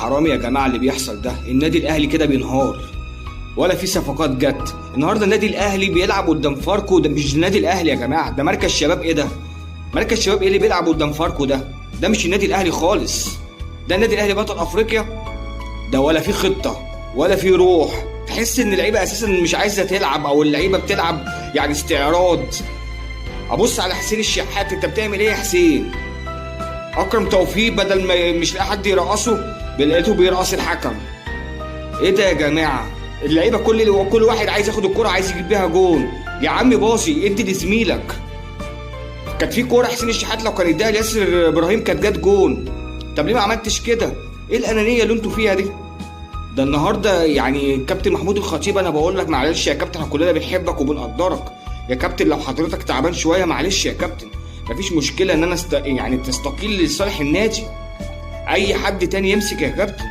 حرام يا جماعه اللي بيحصل ده. النادي الاهلي كده بينهار، ولا في صفقات جت. النهارده النادي الاهلي بيلعب قدام فاركو. ده مش النادي الاهلي يا جماعه، ده مركز شباب. ايه ده؟ مركز شباب ايه اللي بيلعب قدام فاركو؟ ده مش النادي الاهلي خالص. ده النادي الاهلي بطل افريقيا. ده ولا في خطه ولا في روح. تحس ان اللعيبه اساسا مش عايزه تلعب، او اللعيبه بتلعب يعني استعراض. ابص على حسين الشحات، انت بتعمل ايه يا حسين؟ اكرم توفيق بدل ما مش لاقي حد يرقصه لقيته بيرقص الحكم. ايه ده يا جماعه؟ اللعيبه كل واحد عايز ياخد الكرة، عايز يجيب بيها جون. يا عم باصي ادي لزميلك. كانت في كوره حسين الشحات لو كان اداها لياسر ابراهيم كانت جت جون. طب ليه ما عملتش كده؟ ايه الانانيه اللي انتوا فيها دي؟ ده النهارده يعني كابتن محمود الخطيب، انا بقول لك معلش يا كابتن، كلنا بنحبك وبنقدرك يا كابتن. لو حضرتك تعبان شويه معلش يا كابتن، مفيش مشكله ان انا يعني تستقيل لصالح النادي. اي حد تاني يمسك يا كابتن.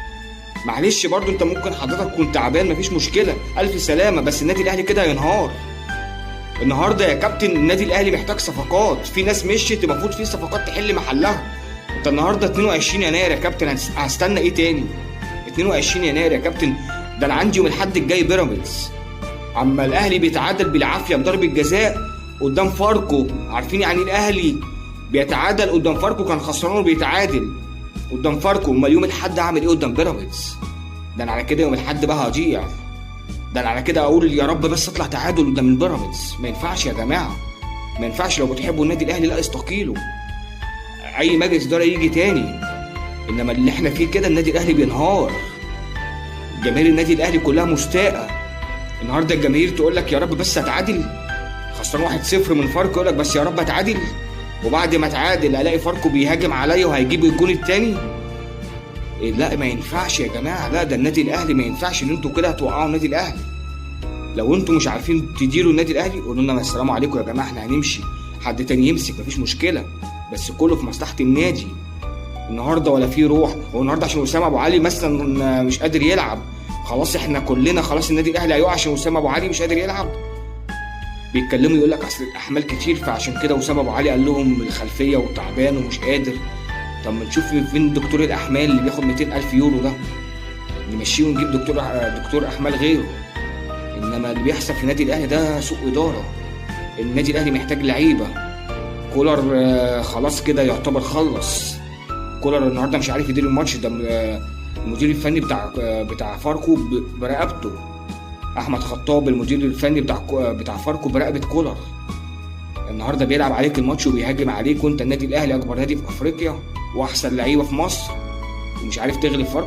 معلش برضو انت ممكن حضرتك تكون تعبان، مفيش مشكله، الف سلامه. بس النادي الاهلي كده هينهار النهارده يا كابتن. النادي الاهلي محتاج صفقات. في ناس مشيت، المفروض في صفقات تحل محلها. انت النهارده 22 يناير يا كابتن، هستنى ايه تاني؟ 22 يناير يا كابتن. ده انا عندي يوم الاحد الجاي بيراميدز. اما الاهلي بيتعادل بالعافيه بضربه جزاء قدام فاركو. عارفين يعني الاهلي بيتعادل قدام فاركو؟ كان خسران وبيتعادل قدام فاركو. امال يوم الاحد هعمل ايه قدام بيراميدز؟ ده انا على كده يوم الاحد بقى هضيع. ده انا على كده اقول يا رب بس اطلع تعادل قدام البيراميدز. ما ينفعش يا جماعه، ما ينفعش. لو بتحبوا النادي الاهلي لا استقيلوا، اي مجلس اداره يجي تاني. انما اللي احنا فيه كده النادي الاهلي بينهار. جماهير النادي الاهلي كلها مستاءه. النهارده الجماهير تقول لك يا رب بس اتعادل. خسران 1-0 من فاركو يقول لك بس يا رب اتعادل، وبعد ما اتعادل الاقي فاركو بيهاجم عليا وهيجيب الجون التاني. إيه؟ لا ما ينفعش يا جماعه. لا ده النادي الاهلي ما ينفعش ان انتوا كده هتوقعوا النادي الاهلي. لو انتوا مش عارفين تديروا النادي الاهلي قولوا لنا السلام عليكم يا جماعه، احنا هنمشي، حد تاني يمسك، مفيش مشكله، بس كله في مصلحه النادي. النهارده ولا في روح. هو النهارده عشان وسام ابو علي مثلا مش قادر يلعب خلاص احنا كلنا خلاص النادي الاهلي هيقع عشان وسام ابو علي مش قادر يلعب؟ بيتكلموا يقول لك اصل الاحمال كتير فعشان كده وسام ابو علي قال لهم الخلفيه وتعبان ومش قادر. طب ما نشوف فين دكتور الاحمال اللي بياخد 200,000 يورو ده، نمشيه ونجيب دكتور احمال غيره. انما اللي بيحصل في النادي الاهلي ده سوء اداره. النادي الاهلي محتاج لعيبه. كولر خلاص كده يعتبر خلص. كولر النهارده مش عارف يدير الماتش ده. المدير الفني بتاع فاركو برقبته. احمد خطاب المدير الفني بتاع فاركو برقبه كولر. النهارده بيلعب عليك الماتش وبيهاجم عليك، وانت النادي الاهلي اكبر نادي في افريقيا واحسن لعيبه في مصر ومش عارف تغلب فاركو.